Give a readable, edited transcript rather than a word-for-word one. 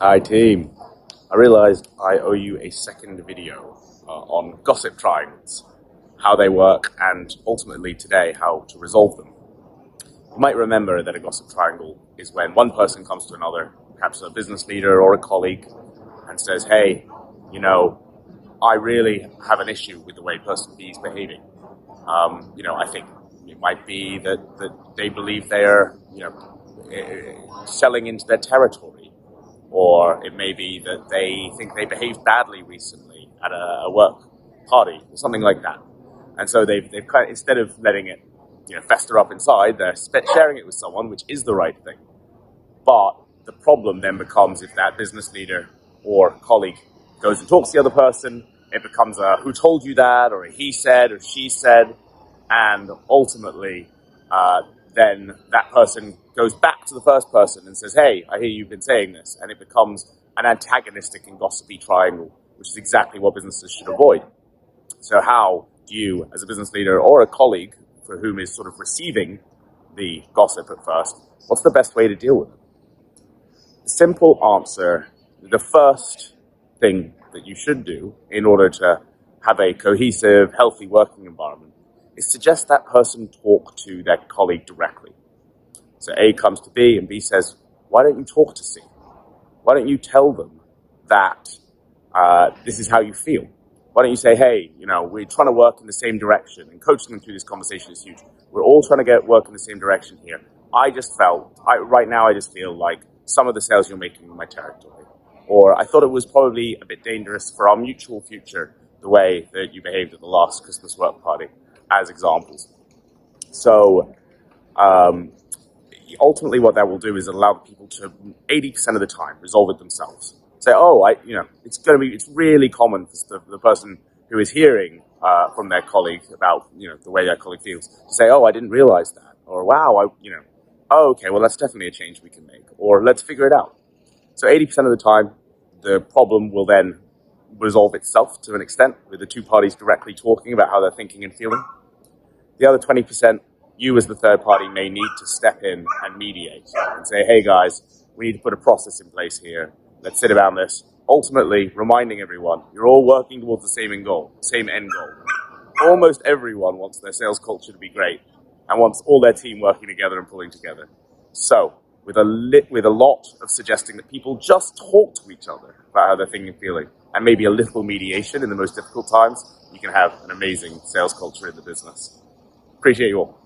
Hi team, I realized I owe you a second video on gossip triangles, how they work, and ultimately today how to resolve them. You might remember that a gossip triangle is when one person comes to another, perhaps a business leader or a colleague, and says, hey, I really have an issue with the way person B is behaving. I think it might be that they believe they're, selling into their territory. Or it may be that they think they behaved badly recently at a work party or something like that. And so they've kind of, instead of letting it fester up inside, they're sharing it with someone, which is the right thing. But the problem then becomes if that business leader or colleague goes and talks to the other person, it becomes a who told you that, or a he said or she said, and ultimately then that person goes back to the first person and says, hey, I hear you've been saying this. And it becomes an antagonistic and gossipy triangle, which is exactly what businesses should avoid. So how do you, as a business leader or a colleague for whom is sort of receiving the gossip at first, what's the best way to deal with it? The simple answer, the first thing that you should do in order to have a cohesive, healthy working environment is suggest that person talk to their colleague directly. So A comes to B and B says, why don't you talk to C? Why don't you tell them that this is how you feel? Why don't you say, hey, we're trying to work in the same direction, and coaching them through this conversation is huge. We're all trying to work in the same direction here. Right now I just feel like some of the sales you're making in my territory. Or I thought it was probably a bit dangerous for our mutual future, the way that you behaved at the last Christmas work party, as examples. So ultimately what that will do is allow people to 80% of the time resolve it themselves. Say, it's really common for the person who is hearing from their colleague about the way their colleague feels to say, oh, I didn't realize that, or wow, okay, well that's definitely a change we can make, or let's figure it out. So 80% of the time the problem will then resolve itself to an extent with the two parties directly talking about how they're thinking and feeling. The other 20%, you as the third party may need to step in and mediate and say, hey guys, we need to put a process in place here. Let's sit around this. Ultimately, reminding everyone, you're all working towards the same end goal. Almost everyone wants their sales culture to be great and wants all their team working together and pulling together. So, with a lot of suggesting that people just talk to each other about how they're thinking and feeling, and maybe a little mediation in the most difficult times, you can have an amazing sales culture in the business. Appreciate you all.